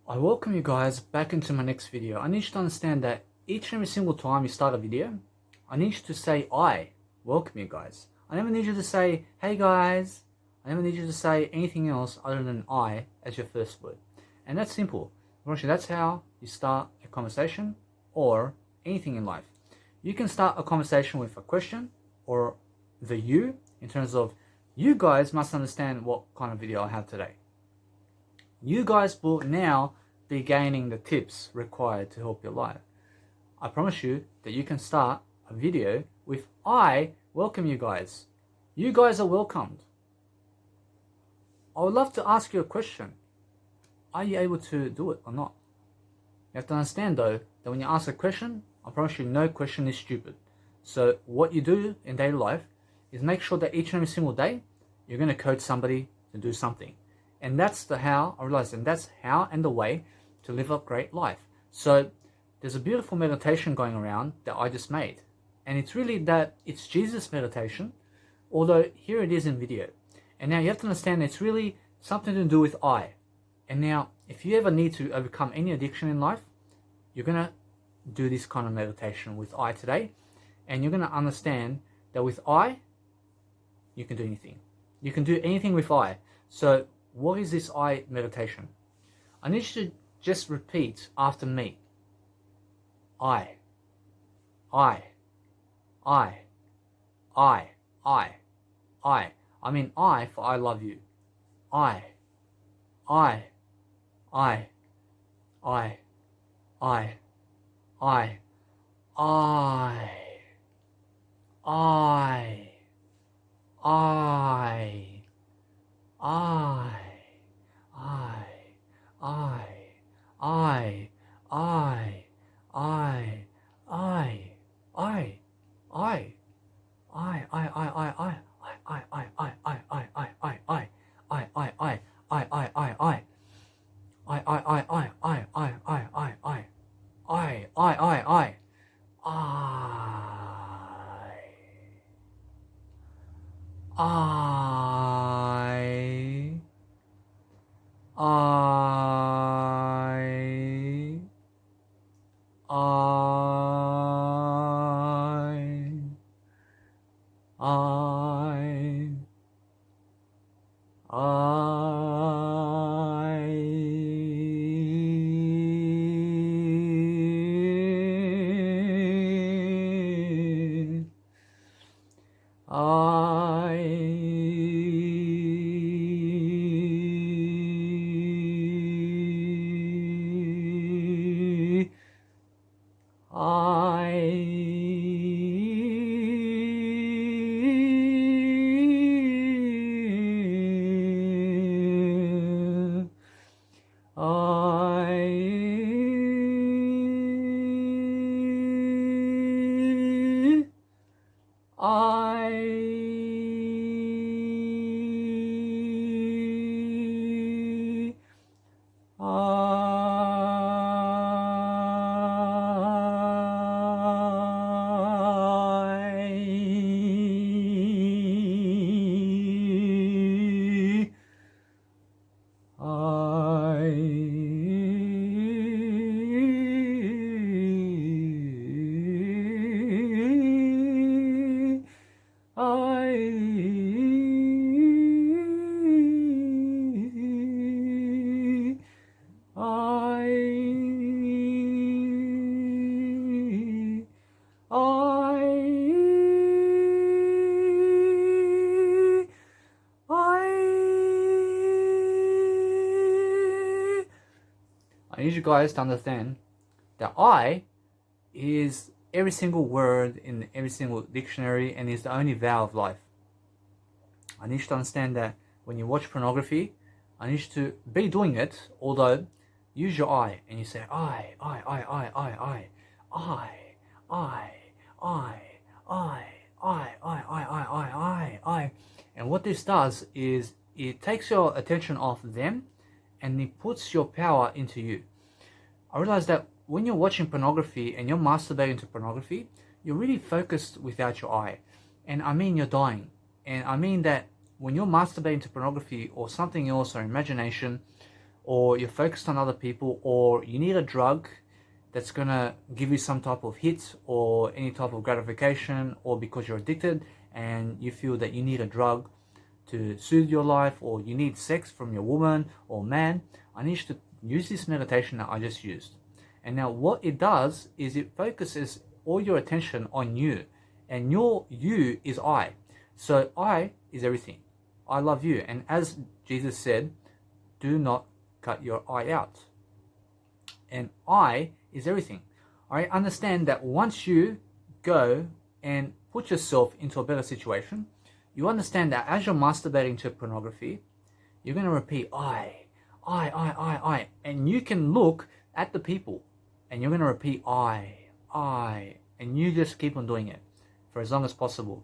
I welcome you guys back into my next video. I need you to understand that each and every single time you start a video, I need you to say I welcome you guys. I never need you to say, hey guys. I never need you to say anything else other than I as your first word. And that's simple. That's how you start a conversation or anything in life. You can start a conversation with a question or the you in terms of you guys must understand what kind of video I have today. You guys will now be gaining the tips required to help your life. I promise you that you can start a video with I welcome you guys. You guys are welcomed. I would love to ask you a question. Are you able to do it or not? You have to understand though that when you ask a question, I promise you no question is stupid. So what you do in daily life is make sure that each and every single day you're going to coach somebody to do something. And that's the how, I realized, and that's how and the way to live a great life. So there's a beautiful meditation going around that I just made. And it's really that it's Jesus meditation, although here it is in video. And now you have to understand it's really something to do with I. And now, if you ever need to overcome any addiction in life, you're going to do this kind of meditation with I today. And you're going to understand that with I, you can do anything. You can do anything with I. So what is this I meditation? I need you to just repeat after me. I. I. I. I. I. I. I mean I for I love you. I. I. I. I. I. I. I. I. I. I. I need you guys to understand that I is every single word in every single dictionary and is the only vow of life. I need you to understand that when you watch pornography, I need you to be doing it, although use your I and you say I. And what this does is it takes your attention off them and it puts your power into you. I realize that when you're watching pornography and you're masturbating to pornography, you're really focused without your I. And I mean you're dying. And I mean that when you're masturbating to pornography or something else or imagination or you're focused on other people, or you need a drug that's gonna give you some type of hit or any type of gratification, or because you're addicted and you feel that you need a drug to soothe your life, or you need sex from your woman or man, I need you to use this meditation that I just used. And now what it does is it focuses all your attention on you, and your you is I. So I is everything. I love you. And as Jesus said, do not cut your eye out. And I is everything. I understand that once you go and put yourself into a better situation, you understand that as you're masturbating to pornography, you're going to repeat I. And you can look at the people and you're going to repeat I. And you just keep on doing it for as long as possible.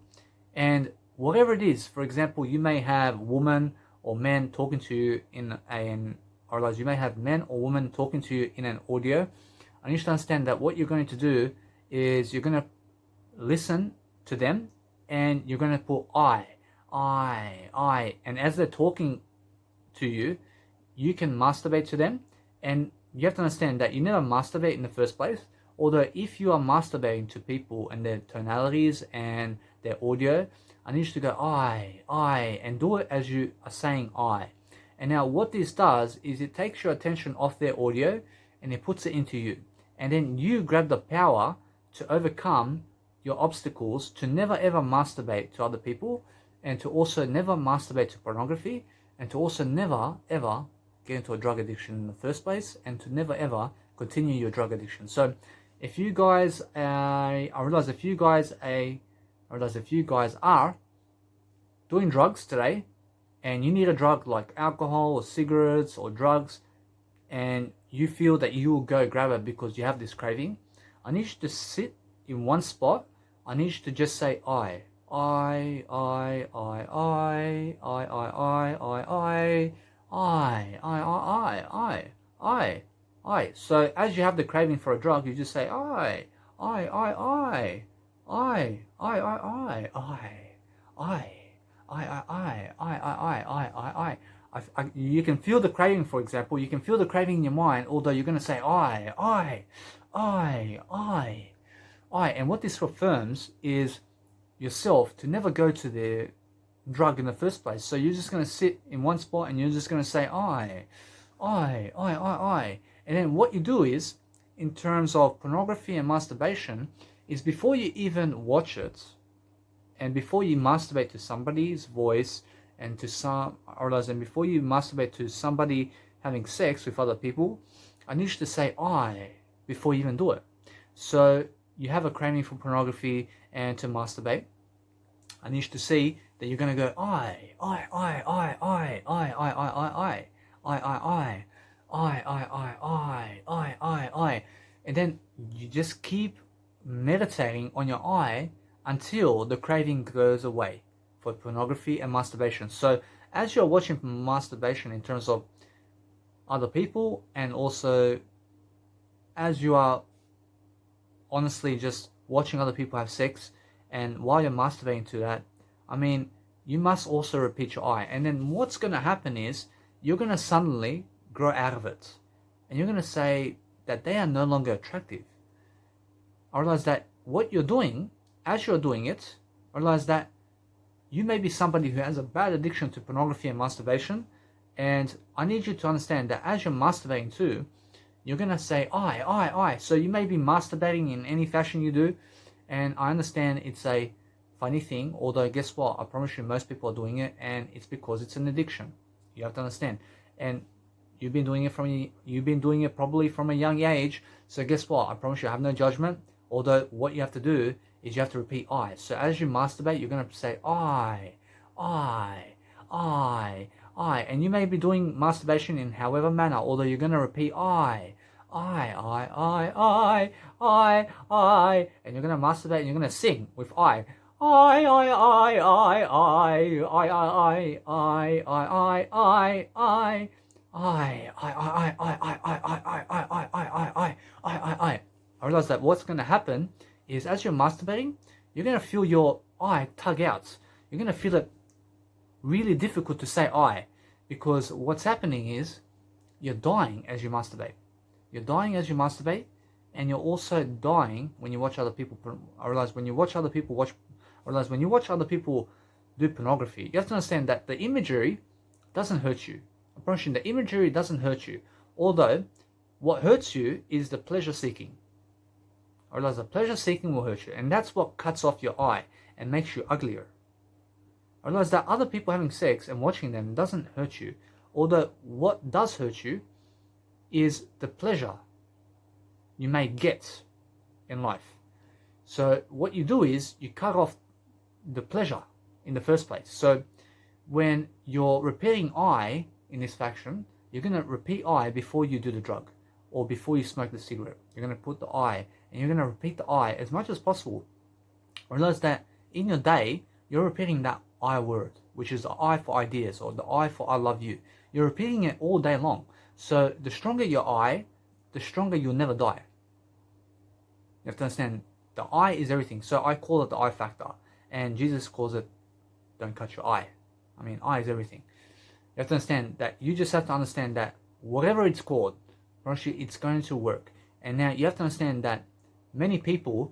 And whatever it is, for example, you may have women or men talking to you in you may have men or women talking to you in an audio. I need you to understand that what you're going to do is you're going to listen to them and you're going to put I. And as they're talking to you, you can masturbate to them. And you have to understand that you never masturbate in the first place. Although if you are masturbating to people and their tonalities and their audio, I need you to go I, and do it as you are saying I. And now what this does is it takes your attention off their audio and it puts it into you. And then you grab the power to overcome your obstacles to never ever masturbate to other people, and to also never masturbate to pornography, and to also never ever get into a drug addiction in the first place, and to never ever continue your drug addiction. So if you guys, I realize if you guys are doing drugs today, and you need a drug like alcohol or cigarettes or drugs, and you feel that you will go grab it because you have this craving, I need you to sit in one spot. I need you to just say I. So as you have the craving for a drug, you just say I. You can feel the craving, for example. You can feel the craving in your mind, although you're going to say I. And what this affirms is yourself to never go to the drug in the first place. So you're just going to sit in one spot and you're just going to say I. And then what you do is, in terms of pornography and masturbation, is before you even watch it, and before you masturbate to somebody's voice, and before you masturbate to somebody having sex with other people, I need you to say I before you even do it. So you have a craving for pornography and to masturbate. I need you to see that you're going to go I, and then you just keep meditating on your I until the craving goes away for pornography and masturbation. So as you're watching masturbation in terms of other people, and also as you are honestly just watching other people have sex, and while you're masturbating to that, you must also repeat your I. And then what's going to happen is you're going to suddenly grow out of it, and you're going to say that they are no longer attractive. I realize that what you're doing, as you're doing it, I realize that you may be somebody who has a bad addiction to pornography and masturbation, and I need you to understand that as you're masturbating too, you're going to say I. So you may be masturbating in any fashion you do, and I understand it's a funny thing, although guess what, I promise you most people are doing it, and it's because it's an addiction. You have to understand. And you've been doing it probably from a young age, so guess what, I promise you I have no judgment, although what you have to do is you have to repeat I. So as you masturbate, you're going to say I. And you may be doing masturbation in however manner, although you're going to repeat I. And you're going to masturbate and you're going to sing with I. I realize that what's going to happen is as you're masturbating, you're going to feel your I tug out. You're going to feel it really difficult to say I, because what's happening is you're dying as you masturbate. You're dying as you masturbate, and you're also dying when you watch other people. I realize when you watch other people do pornography, you have to understand that the imagery doesn't hurt you. I promise you, the imagery doesn't hurt you. Although, what hurts you is the pleasure seeking. I realize the pleasure seeking will hurt you, and that's what cuts off your eye and makes you uglier. I realize that other people having sex and watching them doesn't hurt you. Although, what does hurt you is the pleasure you may get in life. So what you do is you cut off the pleasure in the first place. So when you're repairing eye in this fashion, you're going to repeat eye before you do the drug or before you smoke the cigarette. You're going to put the eye and you're going to repeat the eye as much as possible. Realize that in your day, you're repeating that I word, which is the I for ideas or the I for I love you. You're repeating it all day long. So the stronger your I, the stronger you'll never die. You have to understand, the I is everything. So I call it the I factor. And Jesus calls it, don't cut your eye. I mean, I is everything. You have to understand that you just have to understand that whatever it's called, it's going to work. And now you have to understand that many people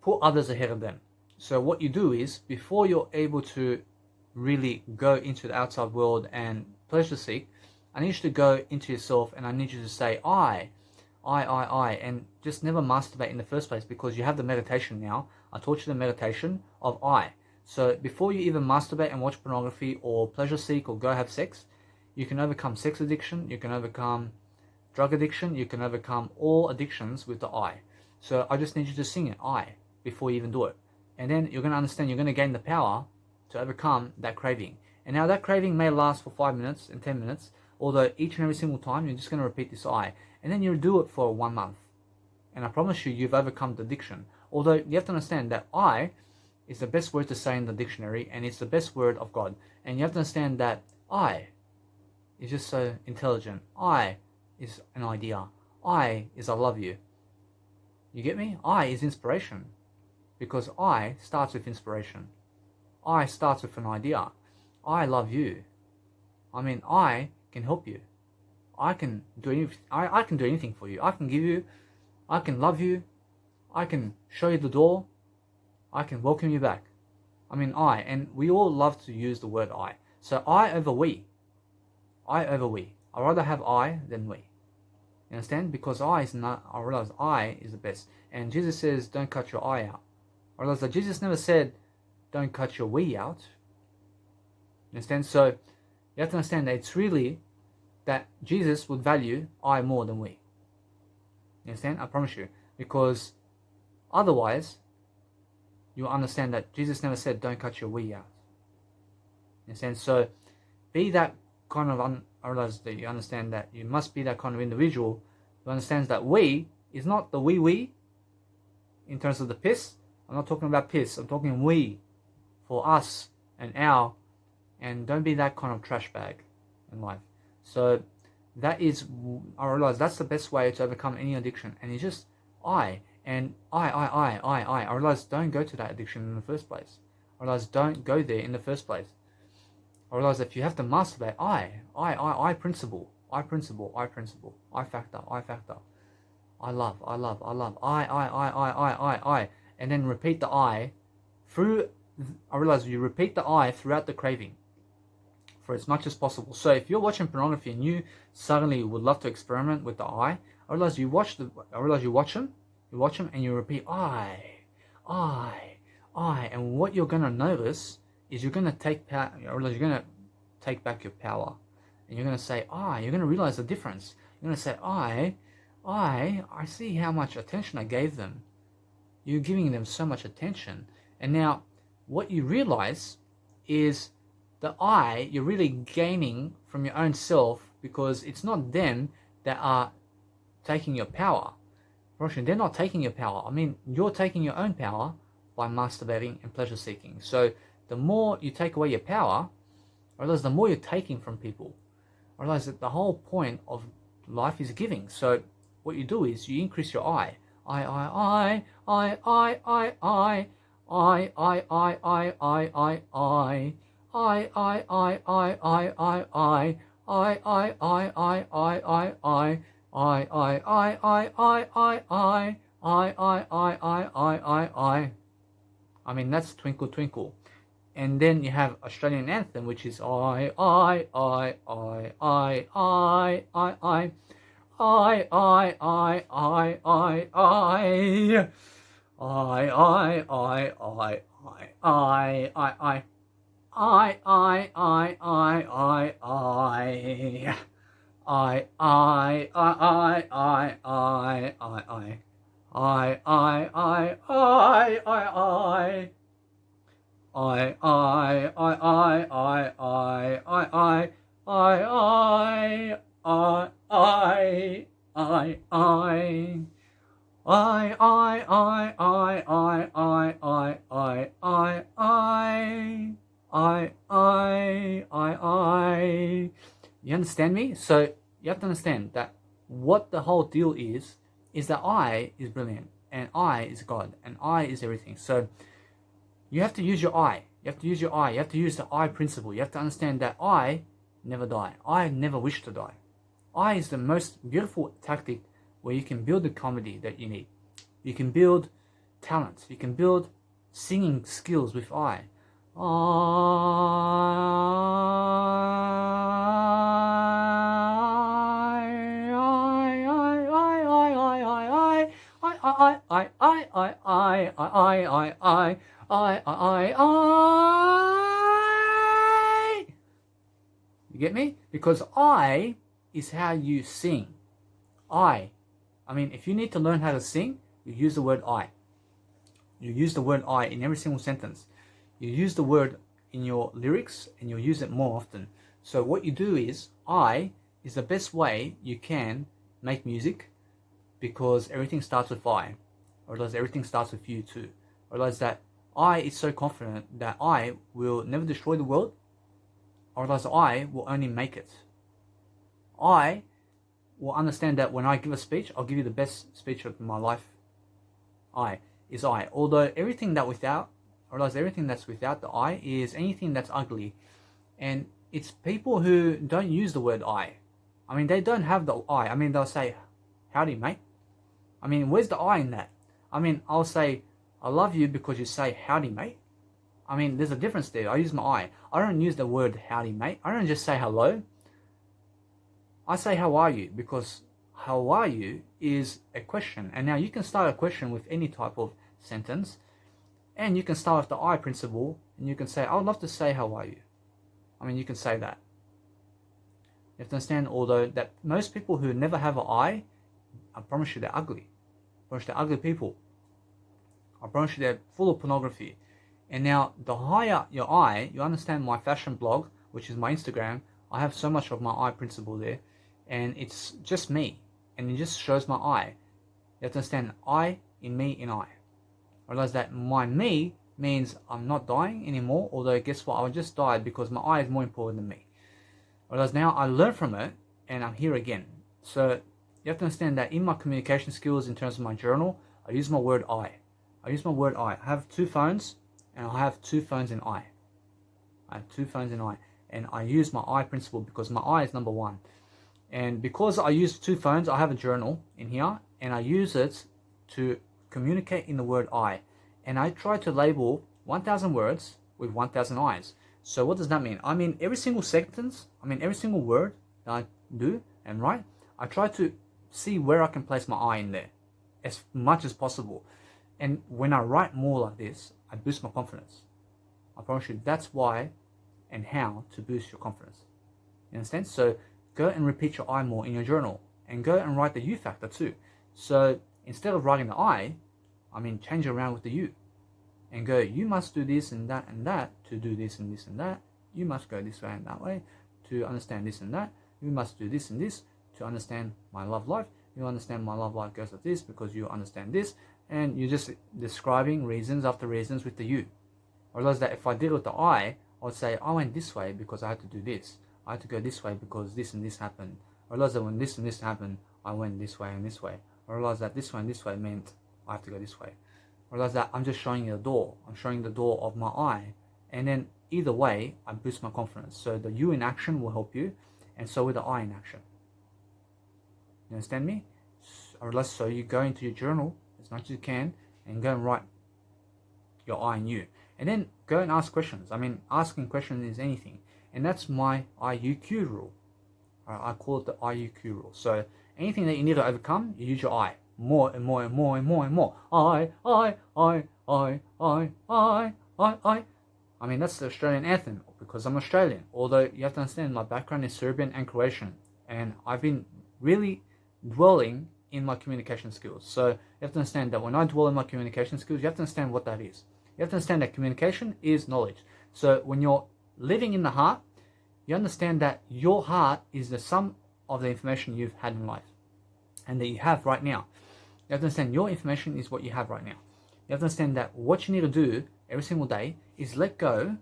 put others ahead of them. So what you do is, before you're able to really go into the outside world and pleasure seek, I need you to go into yourself and I need you to say I, and just never masturbate in the first place, because you have the meditation now. I taught you the meditation of I. So before you even masturbate and watch pornography or pleasure seek or go have sex, you can overcome sex addiction, you can overcome drug addiction, you can overcome all addictions with the I. So I just need you to sing it, I, before you even do it. And then you're going to understand, you're going to gain the power to overcome that craving. And now that craving may last for 5 minutes and 10 minutes, although each and every single time you're just going to repeat this I. And then you'll do it for 1 month. And I promise you, you've overcome the addiction. Although you have to understand that I is the best word to say in the dictionary, and it's the best word of God. And you have to understand that I is just so intelligent. I is an idea. I is I love you. You get me? I is inspiration. Because I starts with inspiration. I starts with an idea. I love you. I mean, I can help you. I can do anything. I can do anything for you. I can give you. I can love you. I can show you the door. I can welcome you back. I mean, and we all love to use the word I. So I over we. I over we. I'd rather have I than we. You understand? Because I is not, I realize I is the best. And Jesus says, don't cut your eye out. I realize that Jesus never said, don't cut your we out. You understand? So you have to understand that it's really that Jesus would value I more than we. You understand? I promise you. Because otherwise, you'll understand that Jesus never said, don't cut your we out. You understand? So be that kind of, I realize that you understand that you must be that kind of individual who understands that we is not the we in terms of the piss. I'm not talking about piss. I'm talking we for us and our, and don't be that kind of trash bag in life. So that is, I realize that's the best way to overcome any addiction. And it's just I realize don't go to that addiction in the first place. I realize don't go there in the first place. I realize if you have to masturbate, I principle, I factor, I love, I, and then repeat the I through, I realize you repeat the I throughout the craving for as much as possible. So if you're watching pornography and you suddenly would love to experiment with the I realize you watch them, and you repeat I, and what you're gonna notice is you're gonna take power. You're gonna take back your power, and you're gonna say I. You're gonna realize the difference. You're gonna say I see how much attention I gave them. You're giving them so much attention, and now what you realize is the I you're really gaining from your own self, because it's not them that are taking your power. They're not taking your power. I mean, you're taking your own power by masturbating and pleasure seeking. So the more you take away your power, I realize the more you're taking from people. I realize that the whole point of life is giving. So what you do is you increase your I. I, I mean, that's Twinkle Twinkle. And then you have Australian anthem, which is You understand me? So you have to understand that what the whole deal is that I is brilliant, and I is God, and I is everything. So you have to use your I. You have to use your I. You have to use the I principle. You have to understand that I never die. I never wish to die. I is the most beautiful tactic where you can build the comedy that you need. You can build talent. You can build singing skills with I. You get me? Because I is how you sing. I mean, if you need to learn how to sing, you use the word I. You use the word I in every single sentence. You use the word in your lyrics, and you'll use it more often. So what you do is, I is the best way you can make music, because everything starts with I. Or does everything starts with you too. Or does that I is so confident that I will never destroy the world, or does I will only make it. I will understand that when I give a speech, I'll give you the best speech of my life. I is I. Although everything that without, or does everything that's without the I is anything that's ugly. And it's people who don't use the word I. I mean, they don't have the I. I mean, they'll say, howdy, mate. I mean, where's the I in that? I mean, I'll say, I love you because you say, howdy, mate. I mean, there's a difference there. I use my I. I don't use the word howdy, mate. I don't just say hello. I say, how are you? Because how are you is a question. And now you can start a question with any type of sentence. And you can start with the I principle. And you can say, I would love to say, how are you? I mean, you can say that. You have to understand, although, that most people who never have an I promise you they're ugly. I promise you they're ugly people. I promise you they're full of pornography. And now, the higher your I, you understand my fashion blog, which is my Instagram, I have so much of my I principle there. And it's just me. And it just shows my I. You have to understand I in me in I. Realize that my me means I'm not dying anymore. Although guess what? I just died because my I is more important than me. Realize now I learn from it and I'm here again. So you have to understand that in my communication skills in terms of my journal, I use my word I. I use my word I. I have 2 phones and I have 2 phones in I. I have 2 phones in I. And I use my I principle because my I is number 1. And because I use 2 phones, I have a journal in here, and I use it to communicate in the word I. And I try to label 1,000 words with 1,000 I's. So what does that mean? I mean, every single sentence, every single word that I do and write, I try to see where I can place my I in there as much as possible. And when I write more like this, I boost my confidence. I promise you that's why and how to boost your confidence. You understand? So go and repeat your I more in your journal, and go and write the you factor too. So instead of writing the I change it around with the you, and go, you must do this and that to do this and this and that. You must go this way and that way to understand this and that. You must do this and this to understand my love life. You understand my love life goes like this because you understand this, and you're just describing reasons after reasons with the you. I realize that if I did it with the I would say, I went this way because I had to do this. I had to go this way because this and this happened. I realized that when this and this happened, I went this way and this way. I realized that this way and this way meant I have to go this way. I realized that I'm just showing you the door. I'm showing the door of my I. And then either way, I boost my confidence. So the you in action will help you. and so with the I in action. You understand me? So you go into your journal as much as you can and go and write your I and you. And then go and ask questions. I mean, asking questions is anything. And that's my IUQ rule. I call it the IUQ rule. So anything that you need to overcome, you use your I. More and more and more and more and more. I. I mean, that's the Australian anthem because I'm Australian. Although you have to understand my background is Serbian and Croatian. And I've been really dwelling in my communication skills. So you have to understand that when I dwell in my communication skills, you have to understand what that is. You have to understand that communication is knowledge. So when you're living in the heart, you understand that your heart is the sum of the information you've had in life and that you have right now. You have to understand your information is what you have right now. You have to understand that what you need to do every single day is let go.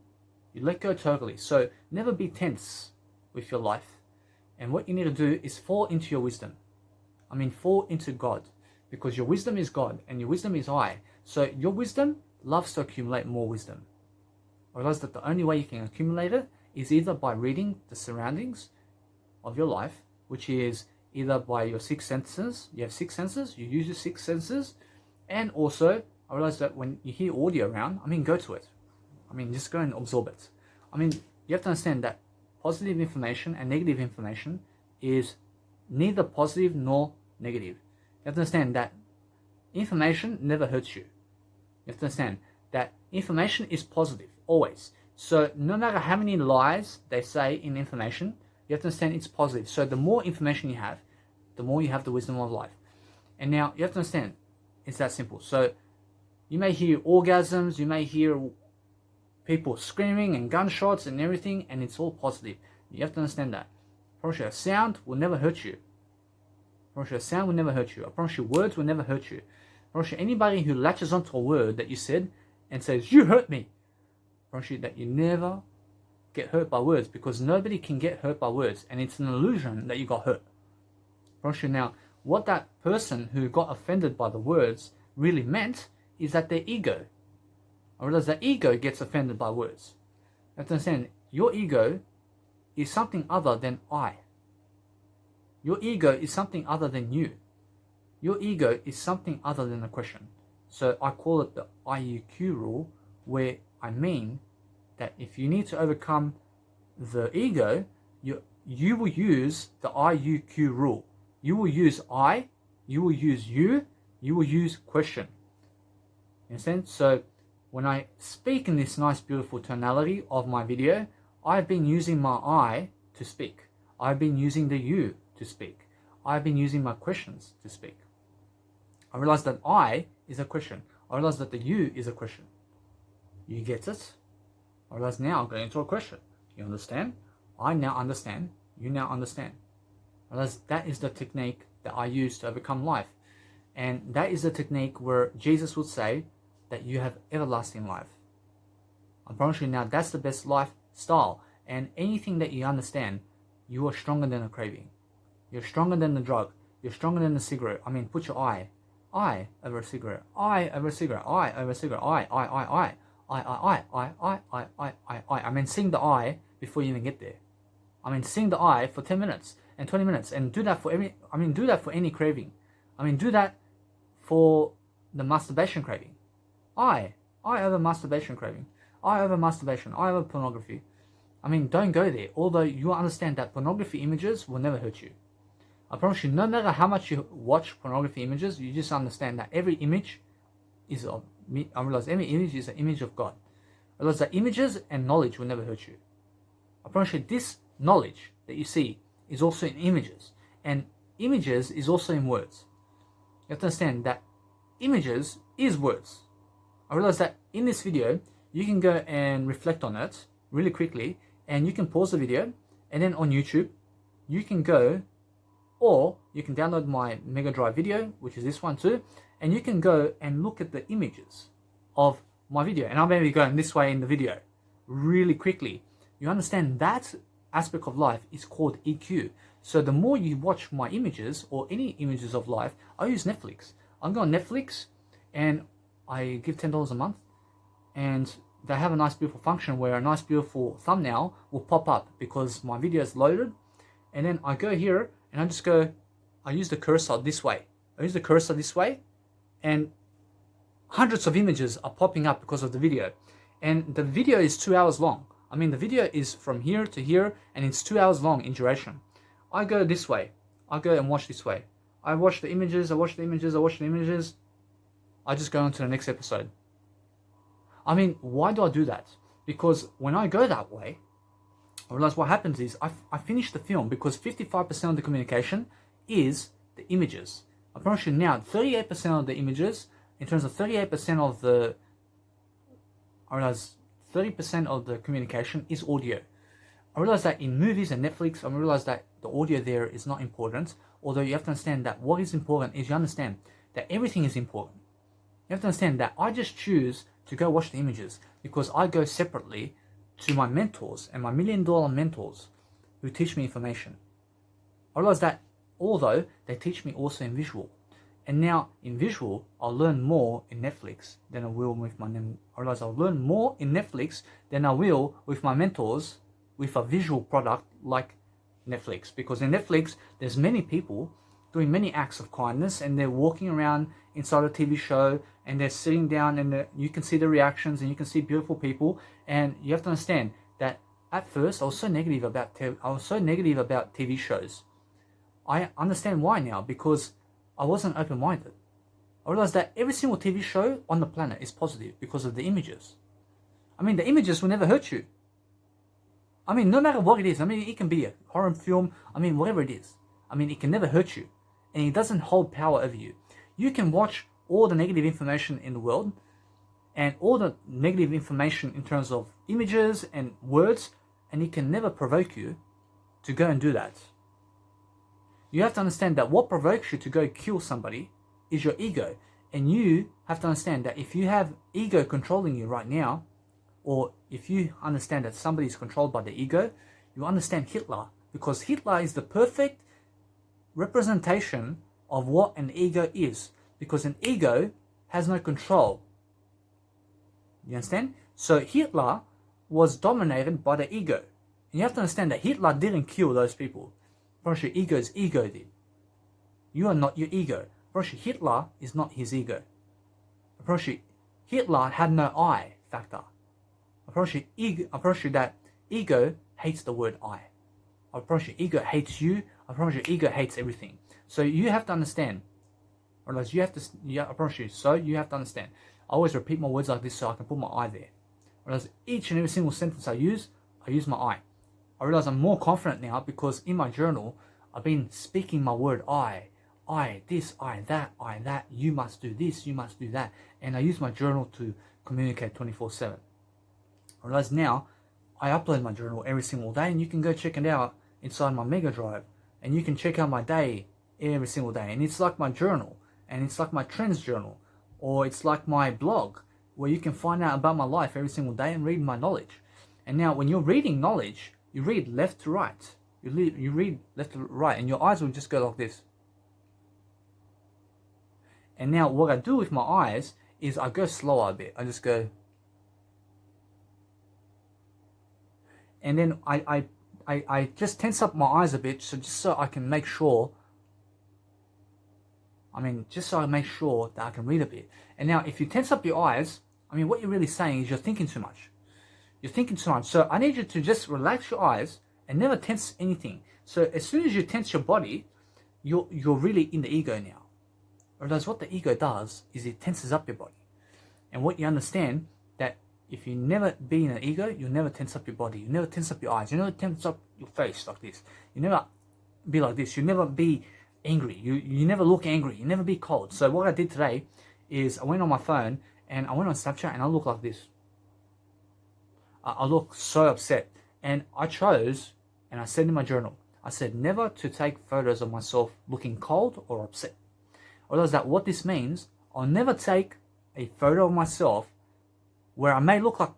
You let go totally. So never be tense with your life. And what you need to do is fall into your wisdom. I mean, fall into God. Because your wisdom is God and your wisdom is I. So your wisdom loves to accumulate more wisdom. I realize that the only way you can accumulate it is either by reading the surroundings of your life, which is either by your six senses. You have six senses, you use your six senses, and also I realize that when you hear audio around, I mean, go to it. I mean, just go and absorb it. I mean, you have to understand that positive information and negative information is neither positive nor negative. You have to understand that information never hurts you. You have to understand that information is positive, always. So no matter how many lies they say in information, you have to understand it's positive. So the more information you have, the more you have the wisdom of life. And now you have to understand, it's that simple. So you may hear orgasms, you may hear people screaming and gunshots and everything, and it's all positive. You have to understand that. I promise you, sound will never hurt you. I promise you, sound will never hurt you. I promise you, words will never hurt you. I promise you, anybody who latches onto a word that you said and says, "You hurt me," I promise you that you never get hurt by words, because nobody can get hurt by words, and it's an illusion that you got hurt. I promise you now, what that person who got offended by the words really meant is that their ego. I realize that ego gets offended by words. You have to understand, your ego is something other than I. Your ego is something other than you. Your ego is something other than a question. So I call it the IUQ rule, where I mean that if you need to overcome the ego, you will use the IUQ rule. You will use I, you will use you will use question. You understand? So when I speak in this nice beautiful tonality of my video, I've been using my I to speak. I've been using the you to speak. I've been using my questions to speak. I realize that I is a question. I realize that the you is a question. You get it? I realize now I'm going into a question. You understand? I now understand. You now understand. I realize that is the technique that I use to overcome life. And that is the technique where Jesus would say that you have everlasting life. I promise you now, that's the best lifestyle. And anything that you understand, you are stronger than a craving. You're stronger than the drug. You're stronger than the cigarette. I mean, put your I over a cigarette. I over a cigarette. I over a cigarette. I. I mean, sing the I before you even get there. I mean, sing the I for 10 minutes and 20 minutes, and do that for do that for any craving. I mean, do that for the masturbation craving. I over masturbation craving. I over masturbation. I over pornography. I mean, don't go there. Although you understand that pornography images will never hurt you. I promise you, no matter how much you watch pornography images, you just understand that every image is of me. I realize every image is an image of God. I realize that images and knowledge will never hurt you. I promise you, this knowledge that you see is also in images, and images is also in words. You have to understand that images is words. I realize that in this video, you can go and reflect on it really quickly, and you can pause the video, and then on YouTube, you can go, or you can download my Mega Drive video, which is this one too, and you can go and look at the images of my video. And I'm going to be going this way in the video really quickly. You understand that aspect of life is called EQ. So the more you watch my images or any images of life, I use Netflix. I'm going on Netflix and I give $10 a month, and they have a nice beautiful function where a nice beautiful thumbnail will pop up because my video is loaded, and then I go here and I just go, I use the cursor this way. I use the cursor this way, and hundreds of images are popping up because of the video. And the video is 2 hours long. I mean, the video is from here to here, and it's 2 hours long in duration. I go this way. I go and watch this way. I watch the images, I watch the images, I watch the images. I just go on to the next episode. I mean, why do I do that? Because when I go that way, I realize what happens is I finish the film, because 55% of the communication is the images. I promise you now, 38% of the images, in terms of 38% of the, I realize 30% of the communication is audio. I realize that in movies and Netflix, I realize that the audio there is not important, although you have to understand that what is important is you understand that everything is important. You have to understand that I just choose to go watch the images because I go separately to my mentors and my $1 million mentors who teach me information. I realize that although they teach me also in visual, and now in visual I'll learn more in Netflix than I will with my, I realize I'll learn more in Netflix than I will with my mentors with a visual product like Netflix, because in Netflix there's many people doing many acts of kindness, and they're walking around inside a TV show, and they're sitting down, and you can see the reactions, and you can see beautiful people. And you have to understand that at first I was so negative about TV shows. I understand why now, because I wasn't open-minded. I realized that every single TV show on the planet is positive because of the images. I mean, the images will never hurt you. I mean, no matter what it is. I mean, it can be a horror film. I mean, whatever it is. I mean, it can never hurt you. And it doesn't hold power over you. You can watch all the negative information in the world, and all the negative information in terms of images and words, and it can never provoke you to go and do that. You have to understand that what provokes you to go kill somebody is your ego. And you have to understand that if you have ego controlling you right now, or if you understand that somebody is controlled by the ego, you understand Hitler, because Hitler is the perfect representation of what an ego is, because an ego has no control. You understand? So Hitler was dominated by the ego. And you have to understand that Hitler didn't kill those people. Your ego did. You are not your ego. Hitler is not his ego. Hitler had no I factor. I promise you that ego hates the word I. I promise you, ego hates you. I promise you, ego hates everything. So you have to understand. Or else you have to. Yeah, I promise you. So you have to understand. I always repeat my words like this so I can put my I there. Or else each and every single sentence I use my I. I realize I'm more confident now because in my journal I've been speaking my word I, this, I, that. You must do this. You must do that. And I use my journal to communicate 24/7. I realize now I upload my journal every single day, and you can go check it out inside my Mega Drive, and you can check out my day every single day. And it's like my journal, and it's like my trends journal, or it's like my blog, where you can find out about my life every single day and read my knowledge. And now when you're reading knowledge, you read left to right. You read left to right, and your eyes will just go like this. And now what I do with my eyes is I go slower a bit. I just go, and then I just tense up my eyes a bit, so I can make sure. Just so I make sure that I can read a bit. And now, if you tense up your eyes, what you're really saying is you're thinking too much. You're thinking too much. So I need you to just relax your eyes and never tense anything. So as soon as you tense your body, you're really in the ego now. Whereas what the ego does is it tenses up your body. And what you understand, that if you never be in an ego, you'll never tense up your body. You never tense up your eyes. You never tense up your face like this. You never be like this. You never be angry. You never look angry. You never be cold. So what I did today is I went on my phone and I went on Snapchat and I look like this. I look so upset. And I chose, and I said in my journal, I said never to take photos of myself looking cold or upset. Or is that what this means? I'll never take a photo of myself where I may look like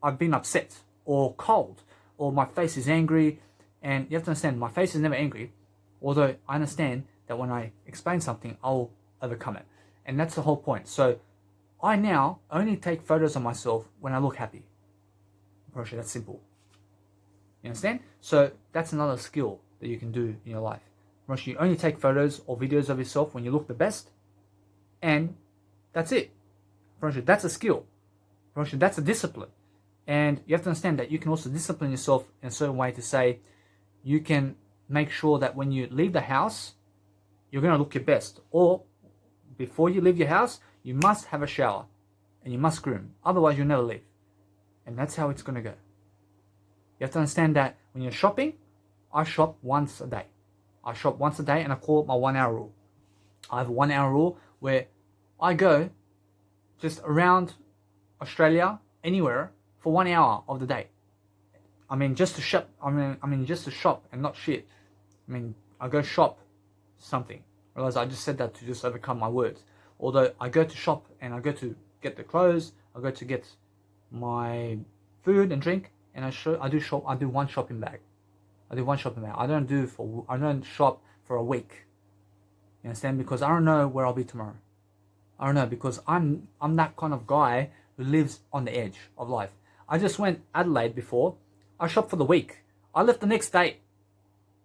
I've been upset or cold or my face is angry. And you have to understand, my face is never angry, although I understand that when I explain something, I'll overcome it. And that's the whole point. So I now only take photos of myself when I look happy. That's simple. You understand? So that's another skill that you can do in your life. You only take photos or videos of yourself when you look the best, and that's it. That's a skill. That's a discipline. And you have to understand that you can also discipline yourself in a certain way to say, you can make sure that when you leave the house, you're going to look your best. Or before you leave your house, you must have a shower and you must groom. Otherwise, you'll never leave. And that's how it's going to go. You have to understand that when you're shopping, I shop once a day. I shop once a day and I call it my 1 hour rule. I have a 1 hour rule where I go just around Australia, anywhere, for 1 hour of the day. I mean, just to shop. Just to shop and not shit. I go shop something. Realize I just said that to just overcome my words. Although I go to shop and I go to get the clothes, I go to get my food and drink, and I do one shopping bag. I do one shopping bag. I don't shop for a week. You understand? Because I don't know where I'll be tomorrow. I don't know, because I'm that kind of guy who lives on the edge of life. I just went Adelaide before. I shopped for the week. I left the next day.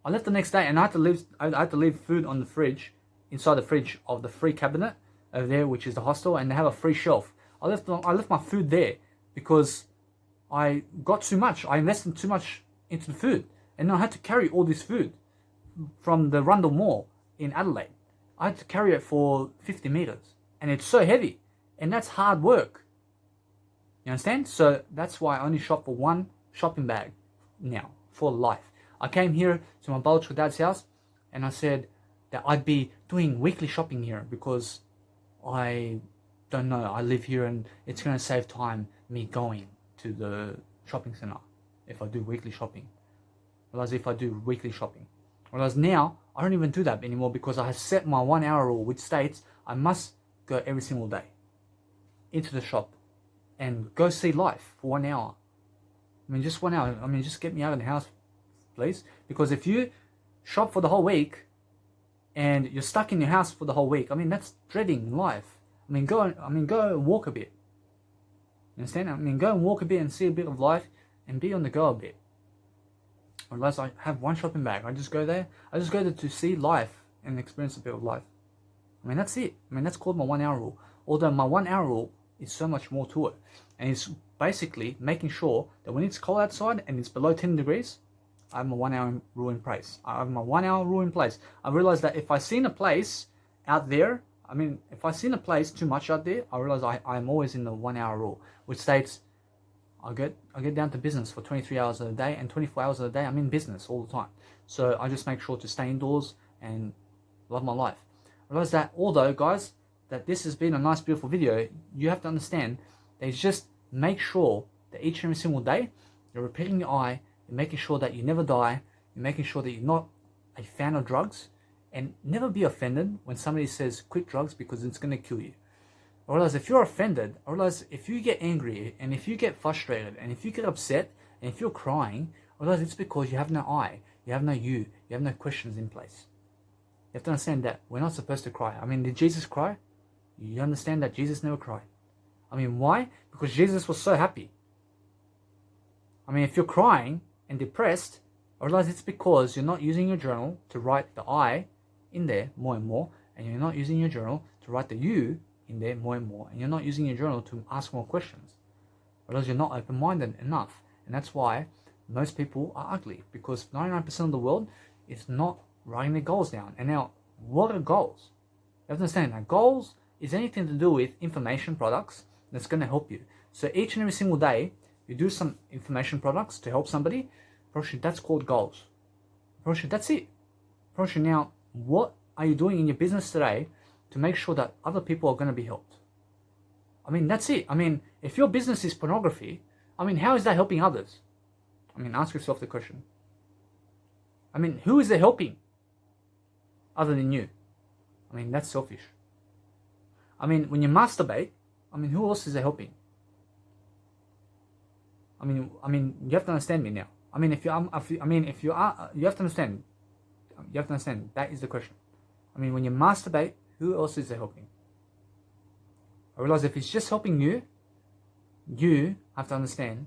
And I had to leave food on the fridge, inside the fridge of the free cabinet over there, which is the hostel, and they have a free shelf. I left my food there because I got too much. I invested too much into the food, and I had to carry all this food from the Rundle Mall in Adelaide. I had to carry it for 50 meters, and it's so heavy, and that's hard work. You understand? So that's why I only shop for one shopping bag now for life. I came here to my biological dad's house, and I said that I'd be doing weekly shopping here because I don't know, I live here and it's going to save time me going to the shopping center if I do weekly shopping. Whereas now I don't even do that anymore because I have set my 1 hour rule, which states I must go every single day into the shop and go see life for 1 hour. Just 1 hour. Just get me out of the house, please. Because if you shop for the whole week and you're stuck in your house for the whole week, that's dreading life. Go and walk a bit. You understand? Go and walk a bit and see a bit of life and be on the go a bit. Unless I have one shopping bag, I just go there. I just go there to see life and experience a bit of life. That's it. That's called my 1 hour rule. Although my 1 hour rule is so much more to it. And it's basically making sure that when it's cold outside and it's below 10 degrees, I have my 1 hour rule in place. I realize that if I seen a place out there, if I seen a place too much out there, I realize I'm always in the 1 hour rule, which states I get down to business for 23 hours of the day, and 24 hours of the day I'm in business all the time. So I just make sure to stay indoors and love my life. I realize that although, guys, that this has been a nice, beautiful video, you have to understand that it's just make sure that each and every single day you're repeating your I, you're making sure that you never die, you're making sure that you're not a fan of drugs, and never be offended when somebody says quit drugs because it's going to kill you. I realize if you're offended, I realize if you get angry and if you get frustrated and if you get upset and if you're crying, I realize it's because you have no I, you have no you have no questions in place. You have to understand that we're not supposed to cry. Did Jesus cry? You understand that Jesus never cried. Why? Because Jesus was so happy. If you're crying and depressed, I realize it's because you're not using your journal to write the I in there more and more, and you're not using your journal to write the you in there more and more, and you're not using your journal to ask more questions. Because you're not open-minded enough. And that's why most people are ugly, because 99% of the world is not writing their goals down. And now, what are goals? You have to understand that goals is anything to do with information products that's going to help you. So each and every single day, you do some information products to help somebody. That's called goals. That's it. Now, what are you doing in your business today to make sure that other people are going to be helped? That's it. If your business is pornography, how is that helping others? Ask yourself the question. Who is it helping other than you? That's selfish. When you masturbate, who else is it helping? You have to understand me now. You have to understand. You have to understand. That is the question. When you masturbate, who else is it helping? I realize if it's just helping you, you have to understand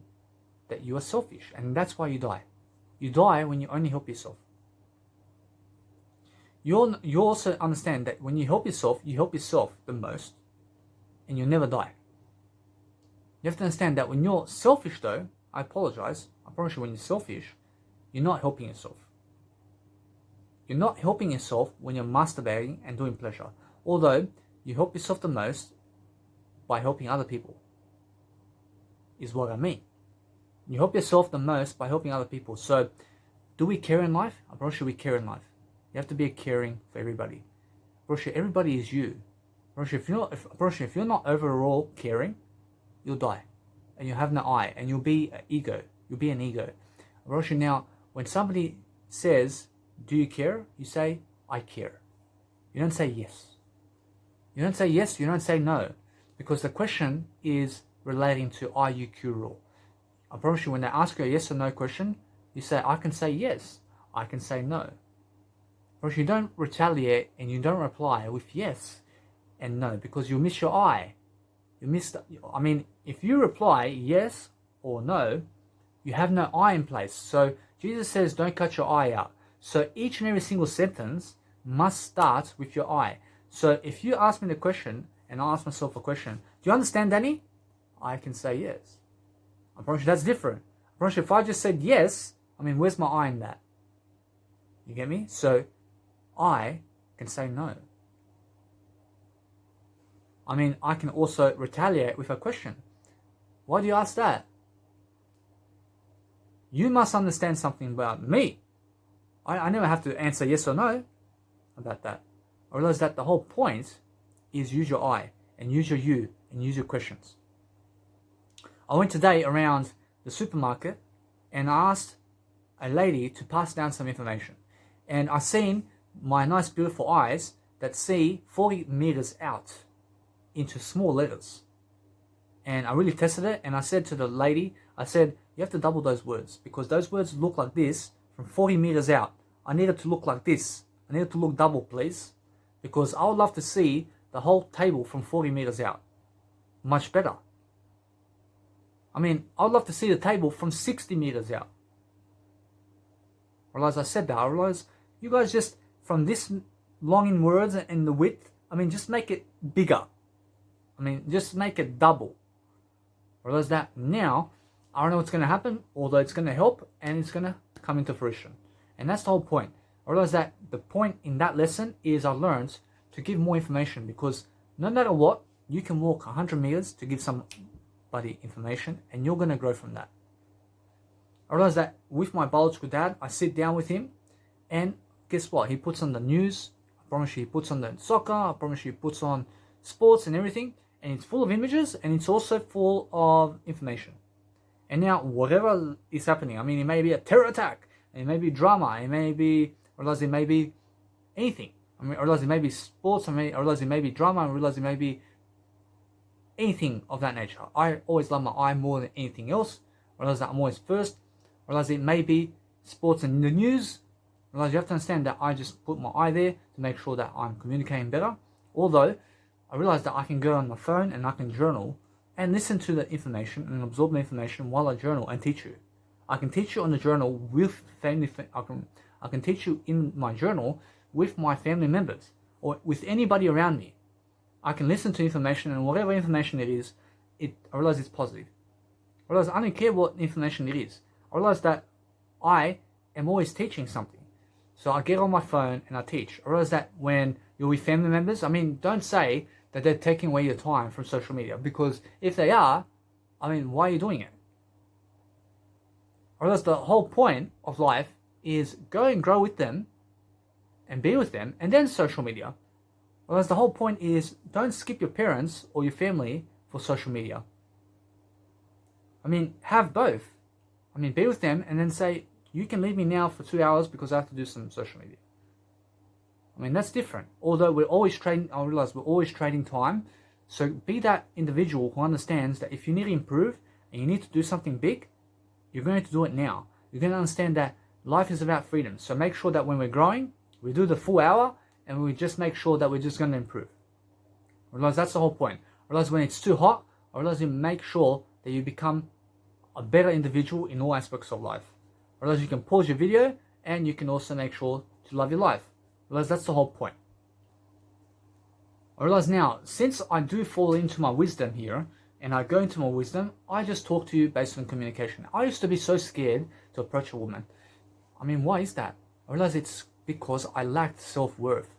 that you are selfish, and that's why you die. You die when you only help yourself. you also understand that when you help yourself the most, and you'll never die. You have to understand that when you're selfish, though, I apologize, I promise you, when you're selfish, you're not helping yourself. You're not helping yourself when you're masturbating and doing pleasure. Although you help yourself the most by helping other people, is what I mean. You help yourself the most by helping other people. So, do we care in life? I promise you we care in life. You have to be caring for everybody. I promise you everybody is you. I promise you if you're not overall caring, you'll die. And you'll have no I. And you'll be an ego. You'll be an ego. I promise you now, when somebody says, do you care? You say, I care. You don't say yes. You don't say yes, you don't say no. Because the question is relating to IUQ rule. I promise you, when they ask you a yes or no question, you say, I can say yes, I can say no. But you don't retaliate and you don't reply with yes and no, because you'll miss your I. If you reply yes or no, you have no I in place. So Jesus says, don't cut your I out. So each and every single sentence must start with your I. So if you ask me the question, and I ask myself a question, do you understand, Danny? I can say yes. I promise you that's different. I promise you if I just said yes, where's my I in that? You get me? So I can say no. I can also retaliate with a question. Why do you ask that? You must understand something about me. I never have to answer yes or no about that. I realize that the whole point is use your I and use your you and use your questions. I went today around the supermarket and I asked a lady to pass down some information. And I seen my nice beautiful eyes that see 40 meters out into small letters. And I really tested it, and I said to the lady, you have to double those words, because those words look like this from 40 meters out. I need it to look like this. I need it to look double, please, because I would love to see the whole table from 40 meters out. Much better. I would love to see the table from 60 meters out. I realized I said that. I realized you guys just, from this long in words and the width, just make it bigger. Just make it double. I realize that now, I don't know what's going to happen, although it's going to help and it's going to come into fruition. And that's the whole point. I realized that the point in that lesson is I learned to give more information, because no matter what, you can walk 100 meters to give somebody information and you're going to grow from that. I realized that with my biological dad, I sit down with him and guess what? He puts on the news. I promise you he puts on the soccer. I promise you he puts on sports and everything. And it's full of images and it's also full of information. And now whatever is happening, it may be a terror attack, it may be drama, it may be, I realize it may be anything. I realize it may be sports, I realize it may be drama, I realize it may be anything of that nature. I always love my eye more than anything else. I realize that I'm always first. I realize it may be sports and the news. I realize you have to understand that I just put my eye there to make sure that I'm communicating better. Although, I realize that I can go on my phone and I can journal and listen to the information and absorb the information while I journal and teach you. I can teach you on the journal with family. I can teach you in my journal with my family members or with anybody around me. I can listen to information, and whatever information it is, I realize it's positive. I realize I don't care what information it is. I realize that I am always teaching something. So I get on my phone and I teach. I realize that when you're with family members, don't say that they're taking away your time from social media, because if they are, why are you doing it? I realize the whole point of life is go and grow with them and be with them, and then social media. I realize the whole point is don't skip your parents or your family for social media. Have both. Be with them and then say, you can leave me now for 2 hours because I have to do some social media. That's different. Although we're always trading, I realize we're always trading time. So be that individual who understands that if you need to improve and you need to do something big, you're going to do it now. You're going to understand that life is about freedom. So make sure that when we're growing, we do the full hour and we just make sure that we're just going to improve. I realize that's the whole point. I realize when it's too hot, I realize you make sure that you become a better individual in all aspects of life. I realize you can pause your video and you can also make sure to love your life. Realize that's the whole point. I realize now, since I do fall into my wisdom here, and I go into my wisdom, I just talk to you based on communication. I used to be so scared to approach a woman. I mean, why is that? I realize it's because I lacked self-worth.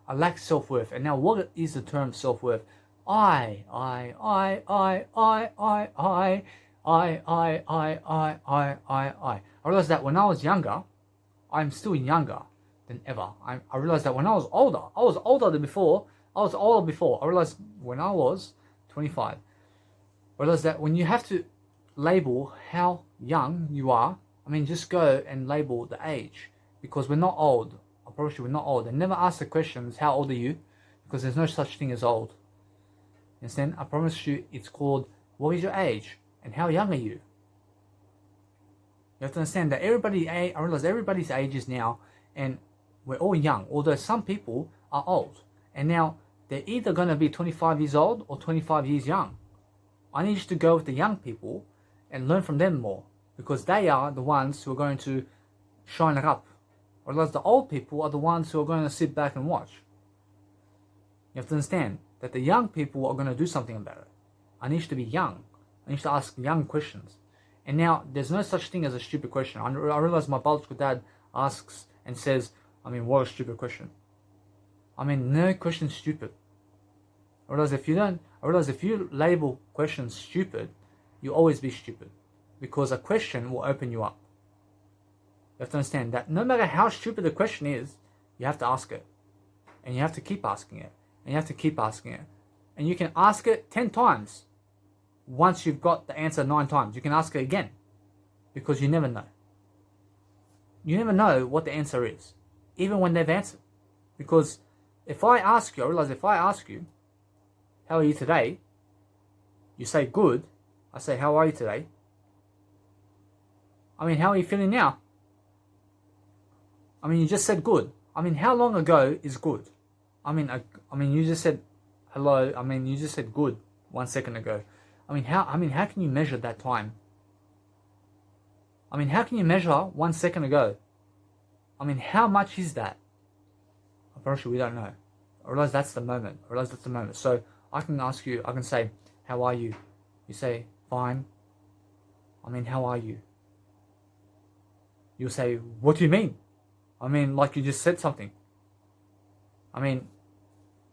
I lacked self-worth. And now what is the term self-worth? I. I realized that when I was younger, I'm still younger than ever. I realized that when I was older than before. I was older before. I realized when I was 25. I realized that when you have to label how young you are, I mean, just go and label the age. Because we're not old. I promise you, we're not old. And never ask the questions, how old are you? Because there's no such thing as old. You understand? I promise you, it's called, what is your age? And how young are you? You have to understand that I realize everybody's age is now, and we're all young. Although some people are old. And now, they're either going to be 25 years old or 25 years young. I need you to go with the young people and learn from them more. Because they are the ones who are going to shine it up. Whereas the old people are the ones who are going to sit back and watch. You have to understand that the young people are going to do something about it. I need you to be young. I need you to ask young questions. And now, there's no such thing as a stupid question. I realize my biological dad asks and says, I mean, what a stupid question. I mean, no question's stupid. I realize if you label questions stupid, you'll always be stupid. Because a question will open you up. You have to understand that no matter how stupid the question is, you have to ask it. And you have to keep asking it. And you have to keep asking it. And you can ask it 10 times. Once you've got the answer 9 times, you can ask it again. Because you never know. You never know what the answer is. Even when they've answered. Because if I ask you, I realize if I ask you, how are you today? You say good. I say, how are you today? I mean, how are you feeling now? I mean, you just said good. I mean, how long ago is good? I mean, you just said hello. I mean, you just said good 1 second ago. I mean, how can you measure that time? I mean, how can you measure 1 second ago? I mean, how much is that? I'm pretty sure we don't know. I realize that's the moment. So I can ask you, I can say, how are you? You say, fine. I mean, how are you? You'll say, what do you mean? I mean, like you just said something. I mean,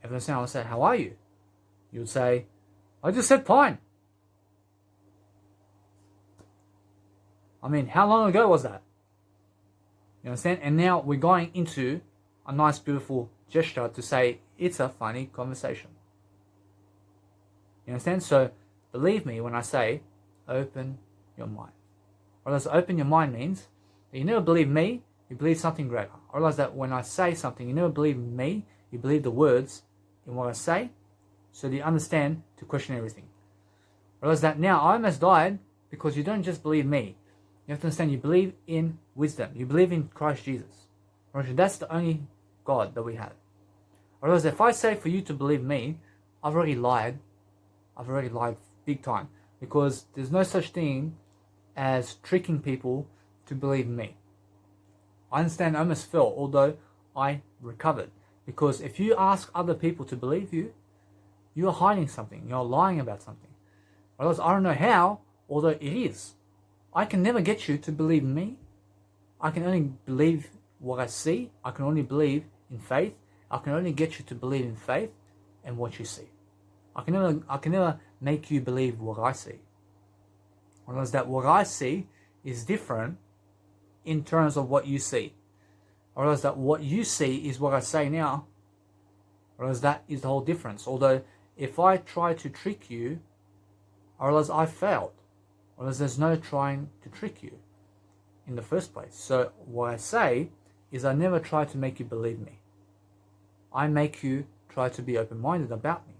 if I say, how are you? You'd say, I just said fine. I mean, how long ago was that? You understand? And now we're going into a nice, beautiful gesture to say it's a funny conversation. You understand? So, believe me when I say, open your mind. Or else open your mind means that you never believe me, you believe something greater. I realize that when I say something, you never believe me, you believe the words in what I say, so that you understand to question everything. I realize that now I almost died because you don't just believe me. You have to understand you believe in wisdom. You believe in Christ Jesus. That's the only God that we have. I realize that if I say for you to believe me, I've already lied. I've already lied big time. Because there's no such thing as tricking people to believe me. I understand I almost fell, although I recovered. Because if you ask other people to believe you, you're hiding something. You're lying about something. Otherwise, I don't know how, although it is. I can never get you to believe me. I can only believe what I see. I can only believe in faith. I can only get you to believe in faith and what you see. I can never make you believe what I see. Whereas that what I see is different in terms of what you see. Whereas that what you see is what I say now. Whereas that is the whole difference. Although if I try to trick you, I realize I failed. Whereas there's no trying to trick you in the first place. So what I say is I never try to make you believe me. I make you try to be open-minded about me.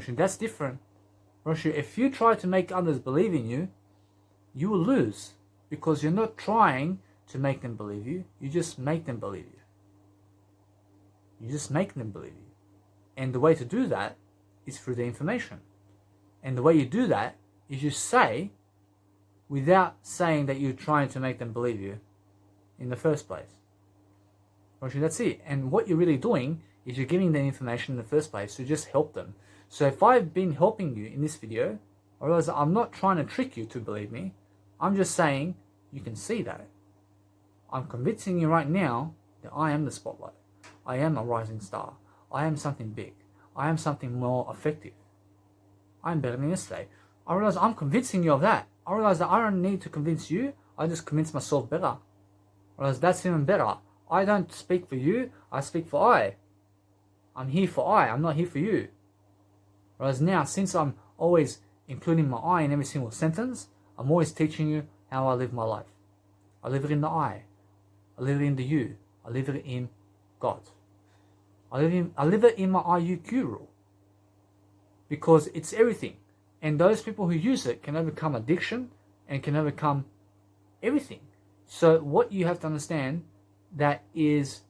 That's different. If you try to make others believe in you, you will lose. Because you're not trying to make them believe you. You just make them believe you. You just make them believe you. And the way to do that is through the information. And the way you do that is you say, without saying that you're trying to make them believe you in the first place. That's it. And what you're really doing is you're giving them information in the first place to just help them. So if I've been helping you in this video, I realize I'm not trying to trick you to believe me. I'm just saying you can see that. I'm convincing you right now that I am the spotlight. I am a rising star. I am something big. I am something more effective. I'm better than yesterday. I realize I'm convincing you of that. I realize that I don't need to convince you. I just convince myself better. I realize that's even better. I don't speak for you. I speak for I. I'm here for I. I'm not here for you. Whereas now, since I'm always including my I in every single sentence, I'm always teaching you how I live my life. I live it in the I. I live it in the you. I live it in God. I live it in my IUQ rule. Because it's everything. And those people who use it can overcome addiction and can overcome everything. So what you have to understand that is,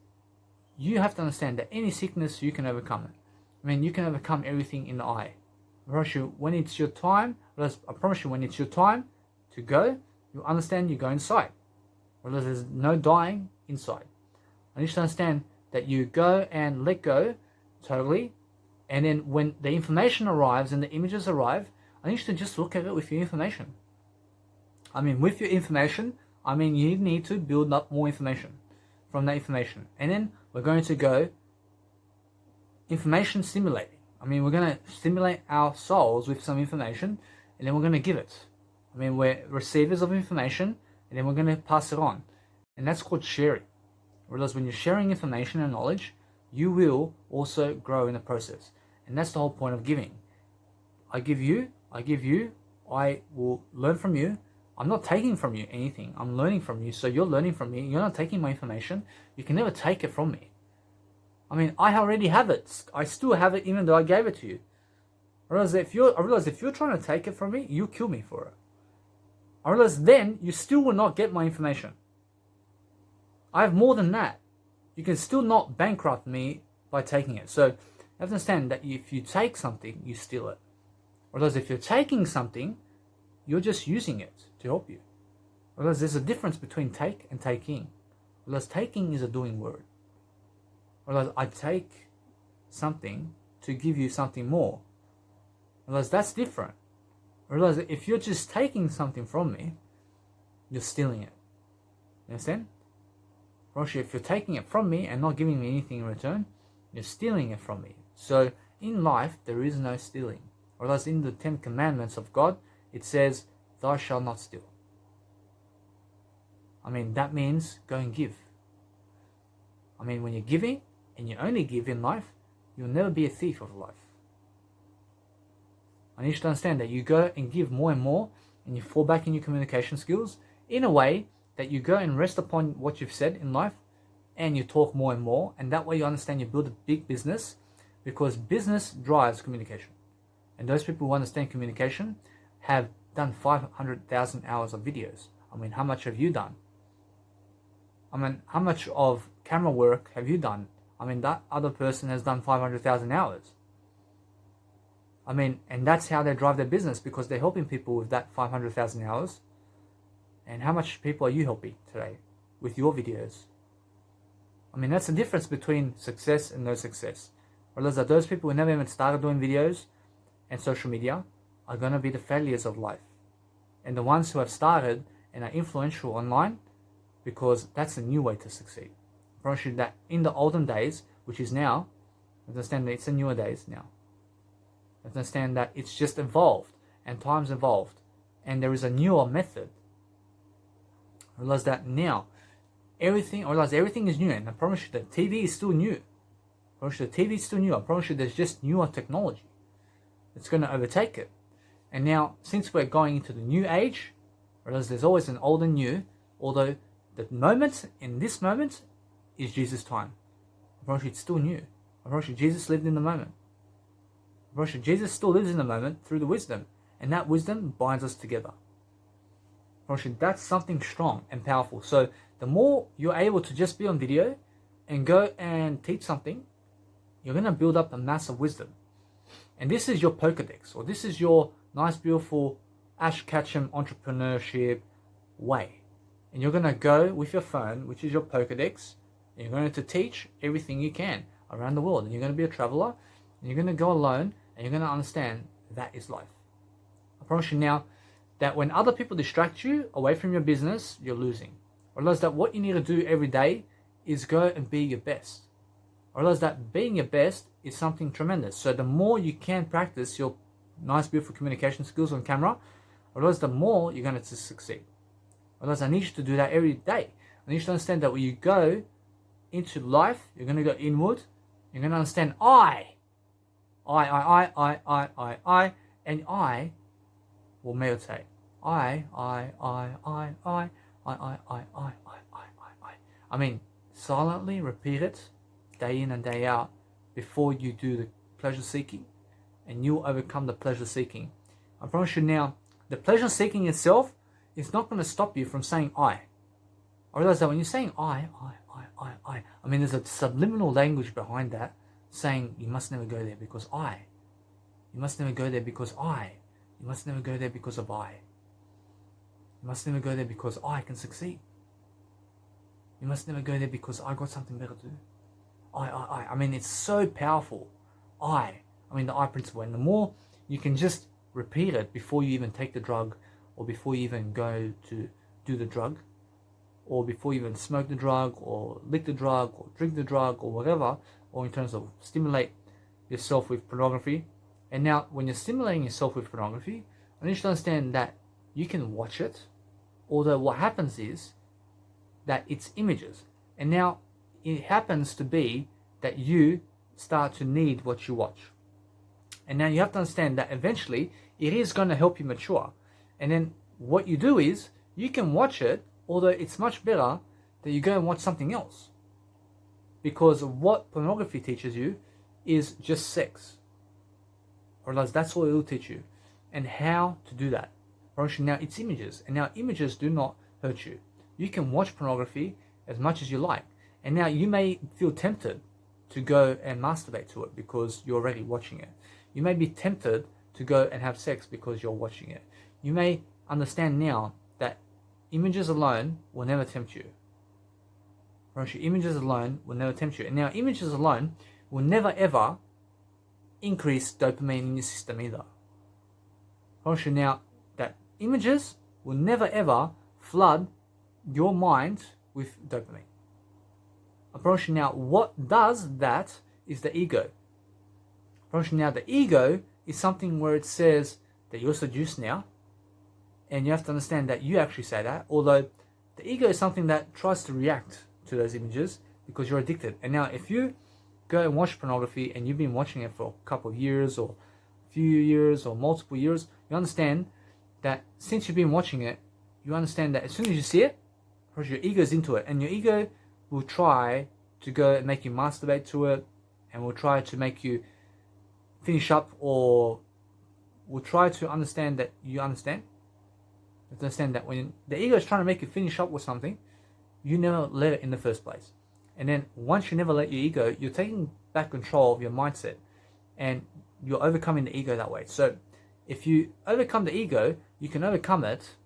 you have to understand that any sickness, you can overcome it. I mean, you can overcome everything in the I. I promise you, when it's your time, when it's your time to go, you understand you go inside. Whereas there's no dying inside. I need to understand that you go and let go totally. And then when the information arrives and the images arrive, I need you to just look at it with your information. I mean, with your information, I mean, you need to build up more information from that information. And then we're going to go information stimulating. I mean, we're going to stimulate our souls with some information, and then we're going to give it. I mean, we're receivers of information, and then we're going to pass it on. And that's called sharing. Whereas when you're sharing information and knowledge, you will also grow in the process. And that's the whole point of giving. I give you, I will learn from you. I'm not taking from you anything. I'm learning from you. So you're learning from me. You're not taking my information. You can never take it from me. I mean, I already have it. I still have it even though I gave it to you. I realize if you're trying to take it from me, you kill me for it. I realize then you still will not get my information. I have more than that. You can still not bankrupt me by taking it. So you have to understand that if you take something, you steal it. Whereas if you're taking something, you're just using it to help you. Whereas there's a difference between take and taking. Whereas taking is a doing word. Whereas I take something to give you something more. Whereas that's different. Whereas if you're just taking something from me, you're stealing it. You understand? If you're taking it from me and not giving me anything in return, you're stealing it from me. So in life, there is no stealing. Whereas in the 10 Commandments of God, it says, thou shalt not steal. I mean, that means go and give. I mean, when you're giving, and you only give in life, you'll never be a thief of life. I need you to understand that you go and give more and more, and you fall back in your communication skills in a way that you go and rest upon what you've said in life, and you talk more and more, and that way you understand you build a big business, because business drives communication. And those people who understand communication have done 500,000 hours of videos. I mean, how much have you done? I mean, how much of camera work have you done? I mean, that other person has done 500,000 hours. I mean, and that's how they drive their business, because they're helping people with that 500,000 hours. And how much people are you helping today with your videos? I mean, that's the difference between success and no success. Whereas those people who never even started doing videos and social media are going to be the failures of life. And the ones who have started and are influential online, because that's a new way to succeed. I promise you that in the olden days, which is now, understand that it's the newer days now. Understand that it's just evolved, and time's evolved, and there is a newer method. I realize that now, everything is new, and I promise you that TV is still new. I promise you that TV is still new. I promise you there's just newer technology that's going to overtake it. And now, since we're going into the new age, I realize there's always an old and new, although the moment, in this moment, is Jesus' time. I promise you it's still new. I promise you Jesus lived in the moment. I promise you Jesus still lives in the moment through the wisdom, and that wisdom binds us together. I promise you that's something strong and powerful. So the more you're able to just be on video and go and teach something, you're going to build up a massive wisdom. And this is your Pokedex, or this is your nice, beautiful Ash Ketchum entrepreneurship way. And you're going to go with your phone, which is your Pokedex, And you're going to teach everything you can around the world. And you're going to be a traveler. And you're going to go alone. And you're going to understand that is life. I promise you now that when other people distract you away from your business, you're losing. I realize that what you need to do every day is go and be your best. I realize that being your best is something tremendous. So the more you can practice your nice, beautiful communication skills on camera, I realize the more you're going to succeed. I realize I need you to do that every day. I need you to understand that when you go into life, you're going to go inward. You're going to understand I, and I will meditate. I mean, silently repeat it day in and day out before you do the pleasure seeking, and you'll overcome the pleasure seeking. I promise you now, the pleasure seeking itself is not going to stop you from saying I realize that when you're saying I mean, there's a subliminal language behind that saying you must never go there because I. You must never go there because I. You must never go there because of I. You must never go there because I can succeed. You must never go there because I got something better to do. I mean, it's so powerful. I mean, the I principle. And the more you can just repeat it before you even take the drug, or before you even go to do the drug, or before you even smoke the drug, or lick the drug, or drink the drug, or whatever, or in terms of stimulate yourself with pornography. And now, when you're stimulating yourself with pornography, I need you to understand that you can watch it, although what happens is that it's images. And now, it happens to be that you start to need what you watch. And now you have to understand that eventually, it is going to help you mature. And then what you do is, you can watch it, although it's much better that you go and watch something else. Because what pornography teaches you is just sex. Or else that's all it will teach you. And how to do that. Now it's images. And now images do not hurt you. You can watch pornography as much as you like. And now you may feel tempted to go and masturbate to it because you're already watching it. You may be tempted to go and have sex because you're watching it. You may understand now that images alone will never tempt you. Images alone will never tempt you. And now images alone will never ever increase dopamine in your system either. Now that images will never ever flood your mind with dopamine. I promise you now, what does that is the ego. I promise you now, the ego is something where it says that you're seduced now, and you have to understand that you actually say that, although the ego is something that tries to react to those images because you're addicted. And now if you go and watch pornography and you've been watching it for a couple of years or a few years or multiple years, you understand that since you've been watching it, you understand that as soon as you see it, your ego's into it, and your ego will try to go and make you masturbate to it, and will try to make you finish up, or will try to understand that you understand. You have to understand that when the ego is trying to make you finish up with something, you never let it in the first place. And then once you never let your ego, you're taking back control of your mindset, and you're overcoming the ego that way. So if you overcome the ego, you can overcome it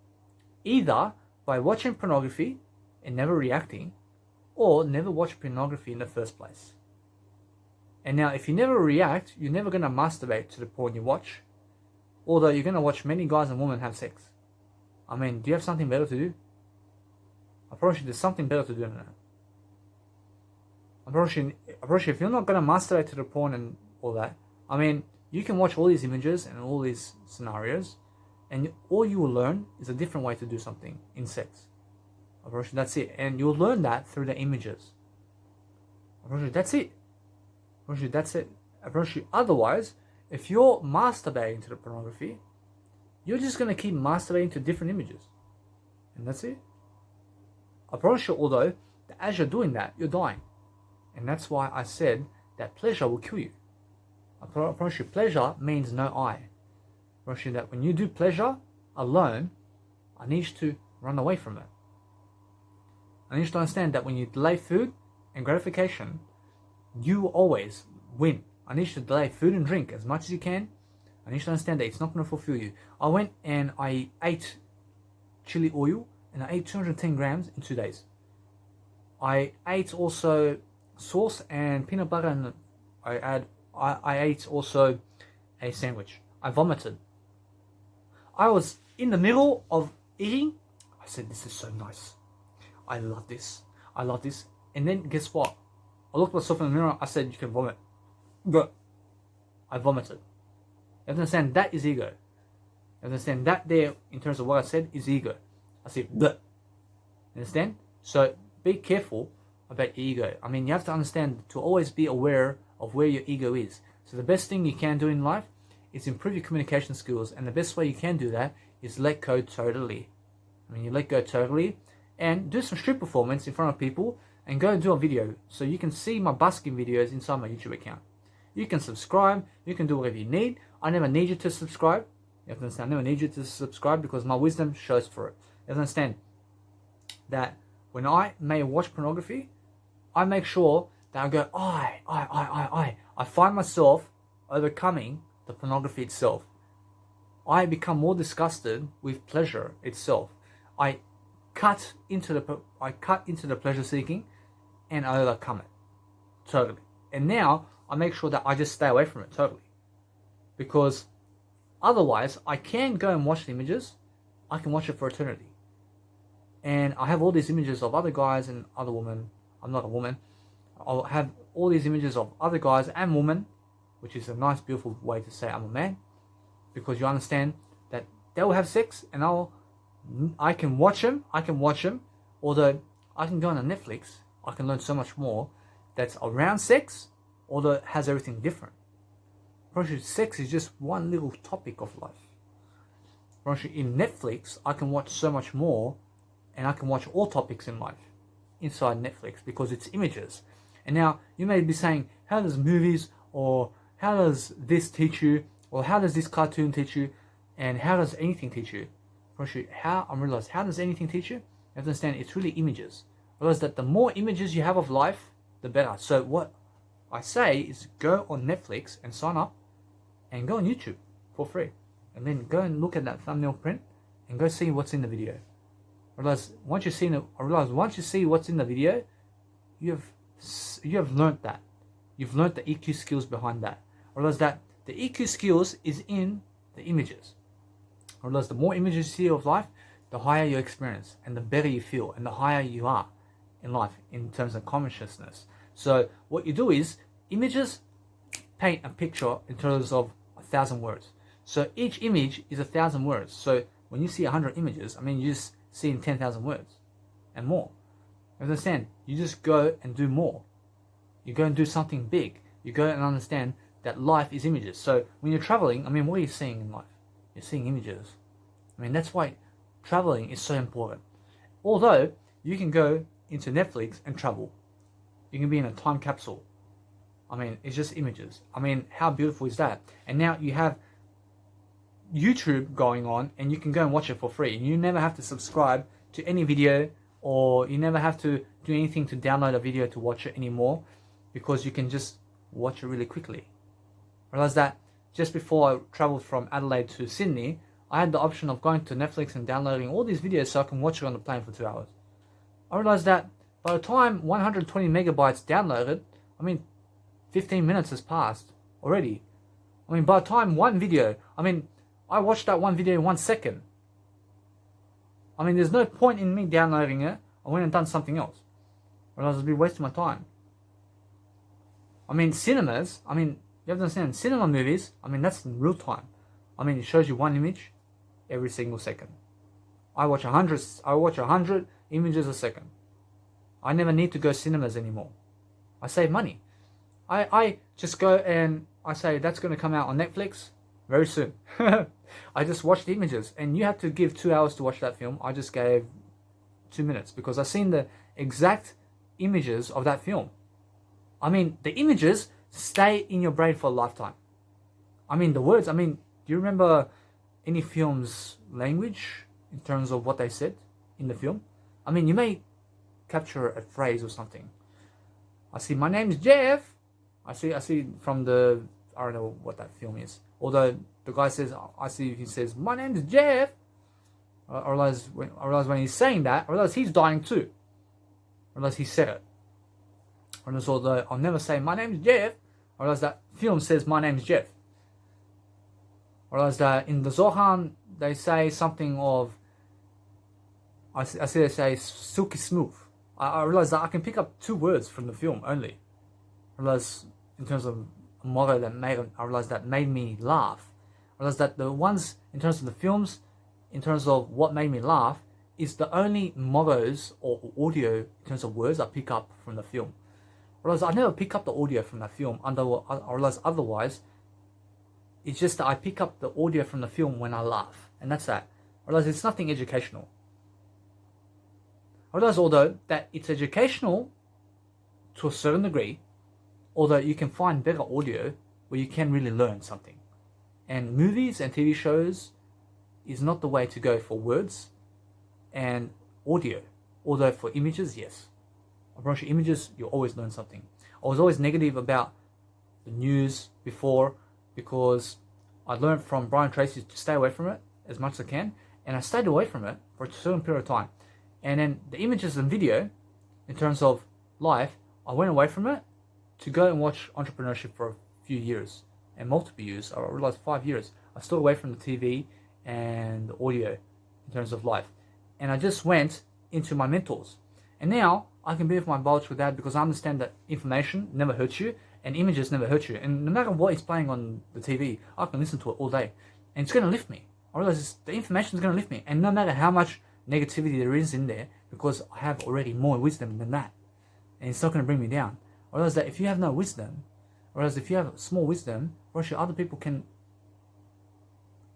either by watching pornography and never reacting, or never watch pornography in the first place. And now if you never react, you're never going to masturbate to the porn you watch, although you're going to watch many guys and women have sex. I mean, do you have something better to do? I promise you there's something better to do than that. I promise you if you're not going to masturbate to the porn and all that, I mean, you can watch all these images and all these scenarios, and all you will learn is a different way to do something in sex. I promise you that's it. And you'll learn that through the images. I promise you that's it. I promise you that's it. I promise you otherwise, if you're masturbating to the pornography, you're just going to keep masturbating to different images. And that's it. I promise you, although, that as you're doing that, you're dying. And that's why I said that pleasure will kill you. I promise you, pleasure means no I. I promise you that when you do pleasure alone, I need you to run away from it. I need you to understand that when you delay food and gratification, you always win. I need you to delay food and drink as much as you can. I need you to understand that it's not going to fulfill you. I went and I ate chili oil, and I ate 210 grams in 2 days. I ate also sauce and peanut butter, and I ate also a sandwich. I vomited. I was in the middle of eating. I said, this is so nice. I love this. I love this. And then guess what? I looked myself in the mirror. I said, you can vomit. But I vomited. You understand? That is ego. You understand? That there, in terms of what I said, is ego. I said, bleh. Understand? So be careful about ego. I mean, you have to understand to always be aware of where your ego is. So the best thing you can do in life is improve your communication skills. And the best way you can do that is let go totally. I mean, you let go totally and do some street performance in front of people and go and do a video. So you can see my busking videos inside my YouTube account. You can subscribe. You can do whatever you need. I never need you to subscribe. You have to understand, I never need you to subscribe because my wisdom shows for it. You have to understand that when I may watch pornography, I make sure that I go, I find myself overcoming the pornography itself. I become more disgusted with pleasure itself. I cut into the pleasure seeking and I overcome it totally. And now I make sure that I just stay away from it totally. Because otherwise, I can go and watch the images. I can watch it for eternity. And I have all these images of other guys and other women. I'm not a woman. I'll have all these images of other guys and women, which is a nice, beautiful way to say I'm a man. Because you understand that they will have sex and I can watch them. Although I can go on Netflix, I can learn so much more that's around sex, although it has everything different. Sex is just one little topic of life. In Netflix, I can watch so much more, and I can watch all topics in life inside Netflix because it's images. And now you may be saying, how does movies or how does this teach you, or how does this cartoon teach you, and how does anything teach you? I realize, how does anything teach you? You have to understand, it's really images. I realize that the more images you have of life, the better. So what I say is go on Netflix and sign up and go on YouTube for free. And then go and look at that thumbnail print and go see what's in the video. I realize once you see what's in the video, you have learned that. You've learned the EQ skills behind that. I realize that the EQ skills is in the images. I realize the more images you see of life, the higher your experience and the better you feel and the higher you are in life in terms of consciousness. So what you do is images paint a picture in terms of 1,000 words. So each image is 1,000 words. So when you see 100 images, I mean, you just see in 10,000 words and more. You understand? You just go and do more. You go and do something big. You go and understand that life is images. So when you're traveling, I mean, what are you seeing in life? You're seeing images. I mean, that's why traveling is so important. Although you can go into Netflix and travel. You can be in a time capsule. I mean, it's just images. I mean, how beautiful is that? And now you have YouTube going on and you can go and watch it for free. You never have to subscribe to any video, or you never have to do anything to download a video to watch it anymore, because you can just watch it really quickly. I realized that just before I traveled from Adelaide to Sydney, I had the option of going to Netflix and downloading all these videos so I can watch it on the plane for 2 hours. I realized that by the time 120 megabytes downloaded, I mean, 15 minutes has passed already. I mean, by the time one video, I watched that one video in 1 second. I mean, there's no point in me downloading it. I went and done something else. Or else I'd be wasting my time. I mean, cinemas, you have to understand, cinema movies, that's in real time. It shows you one image every single second. I watch 100 images a second. I never need to go cinemas anymore. I save money. I just go and I say, that's going to come out on Netflix very soon. I just watch the images, and you have to give 2 hours to watch that film. I just gave 2 minutes because I've seen the exact images of that film. The images stay in your brain for a lifetime. The words, do you remember any film's language in terms of what they said in the film? You may capture a phrase or something. I see, my name's Jeff. I see from the, I don't know what that film is. Although the guy says, he says, my name's Jeff. I realize when he's saying that, I realize he's dying too. I realized he said it. I realized although I'll never say my name's Jeff, I realized that film says my name's Jeff. I realized that in the Zohan they say something of, I see they say silky smooth. I realized that I can pick up 2 words from the film only. I realized in terms of a motto that made me laugh. I realized that the ones in terms of the films, in terms of what made me laugh, is the only mottos or audio in terms of words I pick up from the film. I realized I never pick up the audio from the film. I realized otherwise, it's just that I pick up the audio from the film when I laugh, and that's that. I realized it's nothing educational. I realize although that it's educational to a certain degree, although you can find better audio where you can really learn something. And movies and TV shows is not the way to go for words and audio. Although for images, yes. I promise you, images, you'll always learn something. I was always negative about the news before because I learned from Brian Tracy to stay away from it as much as I can. And I stayed away from it for a certain period of time. And then the images and video, in terms of life, I went away from it to go and watch entrepreneurship for a few years. And multiple years, I realized 5 years. I stood away from the TV and the audio in terms of life. And I just went into my mentors. And now I can be with my biological dad because I understand that information never hurts you and images never hurt you. And no matter what is playing on the TV, I can listen to it all day. And it's going to lift me. I realize the information is going to lift me. And no matter how much negativity there is in there, because I have already more wisdom than that, and it's not going to bring me down. I realize that if you have no wisdom, whereas if you have small wisdom, other people can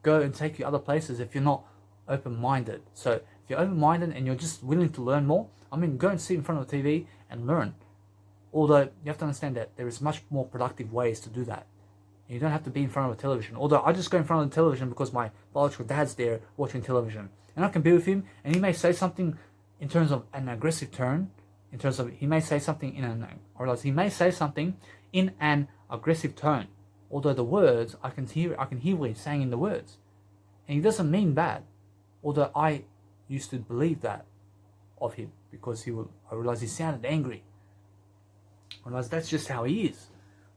go and take you other places if you're not open-minded. So if you're open-minded and you're just willing to learn more, go and sit in front of the TV and learn. Although you have to understand that there is much more productive ways to do that. You don't have to be in front of a television. Although I just go in front of the television because my biological dad's there watching television. And I can be with him and he may say something in terms of an aggressive tone. In terms of, he may say something in an aggressive tone. Although the words, I can hear what he's saying in the words. And he doesn't mean bad. Although I used to believe that of him because I realized he sounded angry. I realized that's just how he is.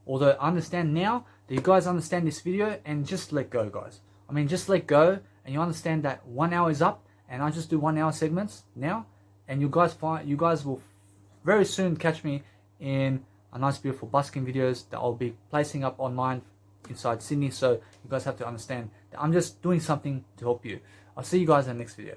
Although I understand now that you guys understand this video and just let go, guys. Just let go and you understand that 1 hour is up and I just do 1 hour segments now. And you guys will very soon catch me in a nice beautiful busking videos that I'll be placing up online inside Sydney. So you guys have to understand that I'm just doing something to help you. I'll see you guys in the next video.